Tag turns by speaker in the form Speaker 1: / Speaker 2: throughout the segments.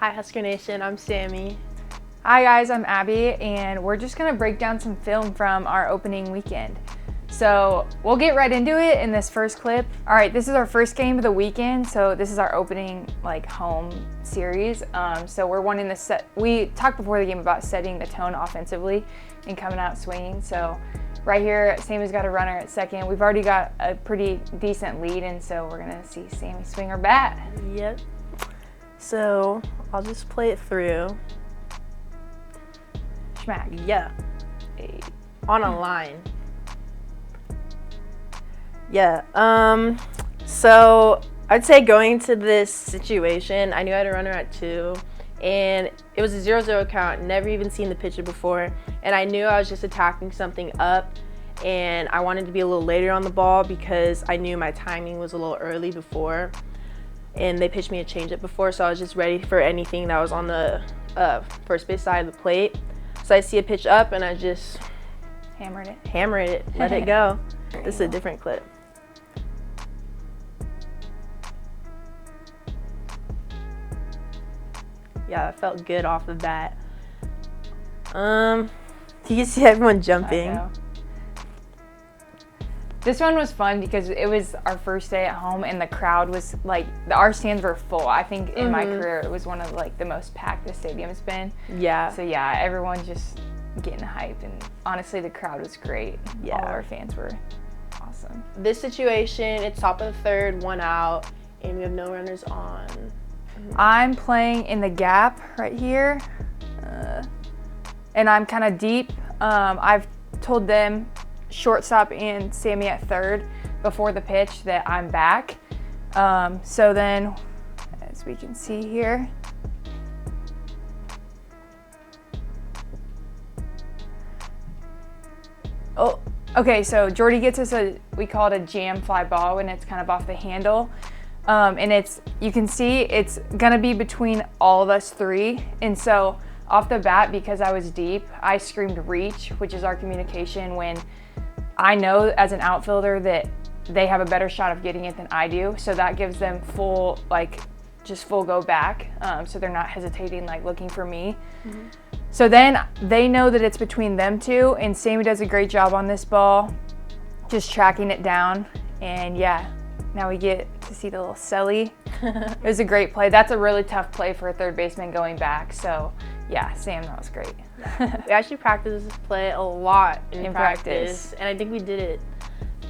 Speaker 1: Hi Husker Nation, I'm Sammy.
Speaker 2: Hi guys, I'm Abbie, and we're just gonna break down some film from our opening weekend. So we'll get right into it in this first clip. All right, this is our first game of the weekend, so this is our opening home series. So we're wanting to set, we talked before the game about setting the tone offensively and coming out swinging. So right here, Sammy's got a runner at second. We've already got a pretty decent lead, and so we're gonna see Sammy swing her bat.
Speaker 1: Yep. So I'll just play it through.
Speaker 2: Smack.
Speaker 1: Yeah. On a line. Yeah. So I'd say going into this situation, I knew I had a runner at 2, and it was a 0-0 count. Never even seen the pitcher before, and I knew I was just attacking something up, and I wanted to be a little later on the ball because I knew my timing was a little early before, and they pitched me a changeup before, so I was just ready for anything that was on the first base side of the plate. So I see a pitch up, and I just
Speaker 2: hammered
Speaker 1: it, let it go. This is a different clip. Yeah, it felt good off the bat. You can see everyone jumping.
Speaker 2: I know. This one was fun because it was our first day at home, and the crowd was our stands were full. I think in my career it was one of the most packed the stadium's been.
Speaker 1: Yeah.
Speaker 2: So yeah, everyone just getting hyped, and honestly the crowd was great.
Speaker 1: Yeah.
Speaker 2: All our fans were awesome.
Speaker 1: This situation, it's top of the third, 1 out, and we have no runners on.
Speaker 2: I'm playing in the gap right here, and I'm kind of deep. I've told them, shortstop and Sammy at third, before the pitch that I'm back. So then, as we can see here, oh, okay, so Jordy gets us we call it a jam fly ball, and it's kind of off the handle. And you can see it's gonna be between all of us 3. And so off the bat, because I was deep, I screamed reach, which is our communication when I know as an outfielder that they have a better shot of getting it than I do. So that gives them full go back. So they're not hesitating, looking for me. Mm-hmm. So then they know that it's between them 2, and Sammy does a great job on this ball, just tracking it down. And yeah, now we get to see the little celly. It was a great play. That's a really tough play for a third baseman going back. So yeah, Sam, that was great.
Speaker 1: We actually practiced this play a lot in practice, and I think we did it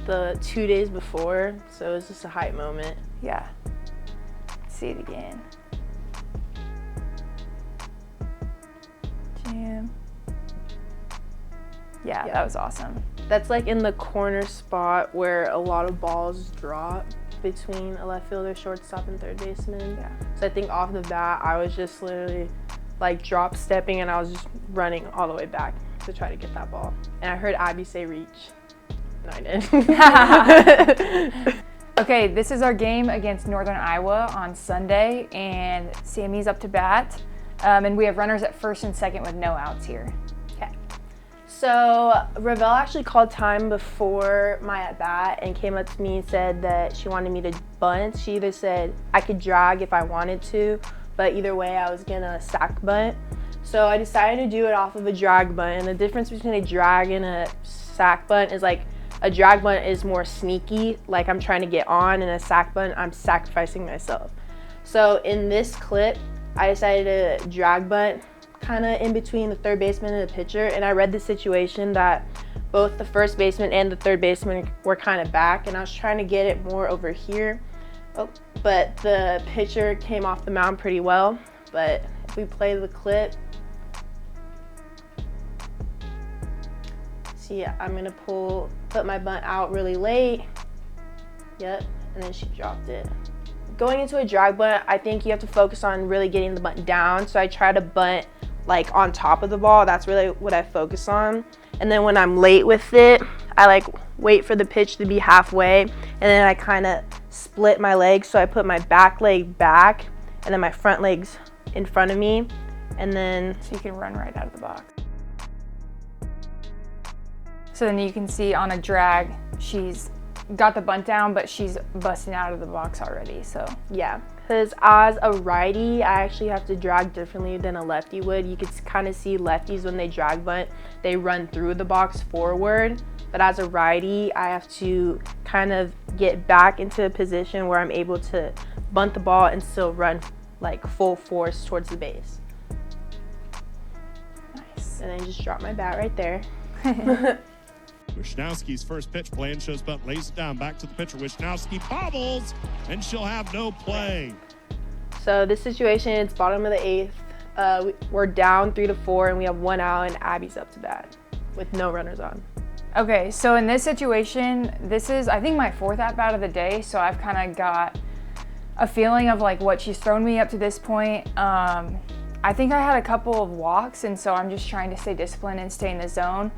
Speaker 1: the 2 days before, so it was just a hype moment.
Speaker 2: Yeah. Let's see it again. Jam. Yeah, that was awesome.
Speaker 1: That's in the corner spot where a lot of balls drop between a left fielder, shortstop, and third baseman.
Speaker 2: Yeah.
Speaker 1: So I think off the bat, I was just literally drop stepping, and I was just running all the way back to try to get that ball. And I heard Abbie say reach, and I did.
Speaker 2: Okay, this is our game against Northern Iowa on Sunday, and Sammy's up to bat. And we have runners at first and second with no outs here.
Speaker 1: Okay. So Ravel actually called time before my at-bat and came up to me and said that she wanted me to bunt. She either said I could drag if I wanted to, but either way I was gonna sack bunt. So I decided to do it off of a drag bunt, and the difference between a drag and a sack bunt is a drag bunt is more sneaky, I'm trying to get on, and a sack bunt, I'm sacrificing myself. So in this clip, I decided to drag bunt kind of in between the third baseman and the pitcher, and I read the situation that both the first baseman and the third baseman were kind of back, and I was trying to get it more over here. But the pitcher came off the mound pretty well. But if we play the clip, see, I'm gonna put my bunt out really late. Yep, and then she dropped it. Going into a drag bunt, I think you have to focus on really getting the bunt down. So I try to bunt on top of the ball. That's really what I focus on. And then when I'm late with it, I wait for the pitch to be halfway, and then I kind of split my legs. So I put my back leg back, and then my front legs in front of me, and then
Speaker 2: so you can run right out of the box. So then you can see on a drag, she's got the bunt down, but she's busting out of the box already. So
Speaker 1: yeah, Because as a righty, I actually have to drag differently than a lefty would. You could kind of see lefties when they drag bunt, they run through the box forward. But as a righty, I have to kind of get back into a position where I'm able to bunt the ball and still run like full force towards the base.
Speaker 2: Nice.
Speaker 1: And then just drop my bat right there.
Speaker 3: Wisnowski's first pitch play, shows bunt, lays it down, back to the pitcher. Wisnowski bobbles, and she'll have no play.
Speaker 1: So this situation, it's bottom of the 8th. We're down 3-4, and we have 1 out, and Abbie's up to bat with no runners on.
Speaker 2: Okay, so in this situation, this is, I think, my 4th at-bat of the day, so I've kind of got a feeling of like what she's thrown me up to this point. I think I had a couple of walks, and so I'm just trying to stay disciplined and stay in the zone.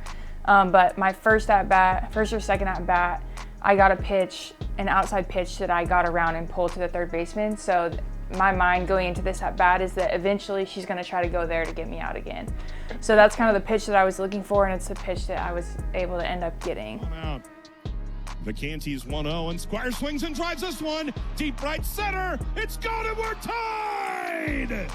Speaker 2: But my first or second at-bat, I got a pitch, an outside pitch that I got around and pulled to the third baseman. So my mind going into this at-bat is that eventually she's going to try to go there to get me out again. So that's kind of the pitch that I was looking for, and it's the pitch that I was able to end up getting.
Speaker 3: Out. Vacanti's 1-0, and Squier swings and drives this one. Deep right center. It's gone, and we're tied!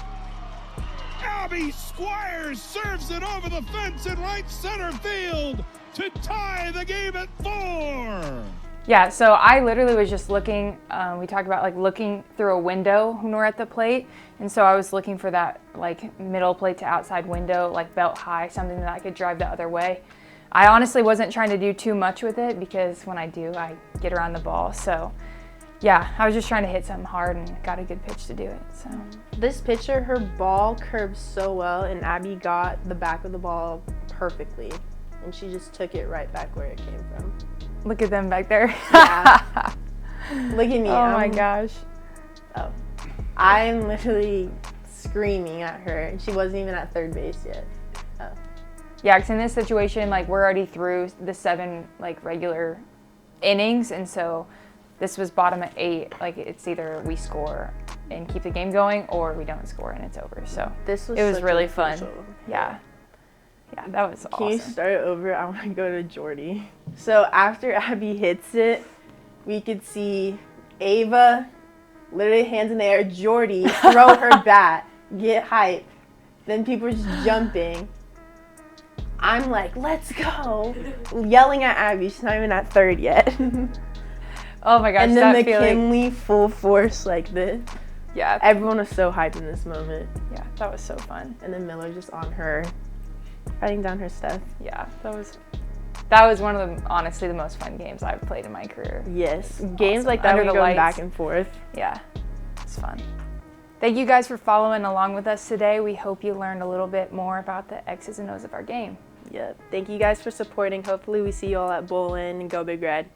Speaker 3: Abbie Squier serves it over the fence in right center field to tie the game at 4.
Speaker 2: Yeah, so I literally was just looking, we talked about like looking through a window when we're at the plate, and so I was looking for that like middle plate to outside window, like belt high, something that I could drive the other way. I honestly wasn't trying to do too much with it because when I do, I get around the ball. So yeah, I was just trying to hit something hard and got a good pitch to do it. So
Speaker 1: this pitcher, her ball curves so well, and Abbie got the back of the ball perfectly, and she just took it right back where it came from.
Speaker 2: Look at them back there.
Speaker 1: Yeah. Look at me.
Speaker 2: Oh my gosh.
Speaker 1: Oh, I'm literally screaming at her, and she wasn't even at third base yet. Oh.
Speaker 2: Yeah, because in this situation, like we're already through the 7 like regular innings, and so this was bottom at 8. Like it's either we score and keep the game going, or we don't score and it's over. So
Speaker 1: this was
Speaker 2: it was really fun.
Speaker 1: crucial.
Speaker 2: Yeah, that was awesome.
Speaker 1: Can you start it over? I want to go to Jordy. So after Abbie hits it, we could see Ava, literally hands in the air, Jordy throw her bat, get hype. Then people are just jumping. I'm like, let's go, yelling at Abbie. She's not even at third yet.
Speaker 2: Oh my gosh,
Speaker 1: and then
Speaker 2: that
Speaker 1: McKinley full force like this.
Speaker 2: Yeah.
Speaker 1: Everyone was so hyped in this moment.
Speaker 2: Yeah, that was so fun.
Speaker 1: And then Miller just on her, writing down her stuff.
Speaker 2: Yeah, that was one of the, honestly, the most fun games I've played in my career.
Speaker 1: Yes, games
Speaker 2: awesome.
Speaker 1: like that,
Speaker 2: Under
Speaker 1: we
Speaker 2: the
Speaker 1: go
Speaker 2: lights.
Speaker 1: back and forth.
Speaker 2: Yeah, it's fun. Thank you guys for following along with us today. We hope you learned a little bit more about the X's and O's of our game.
Speaker 1: Yep. Thank you guys for supporting. Hopefully we see you all at Bowlin, and go Big Red.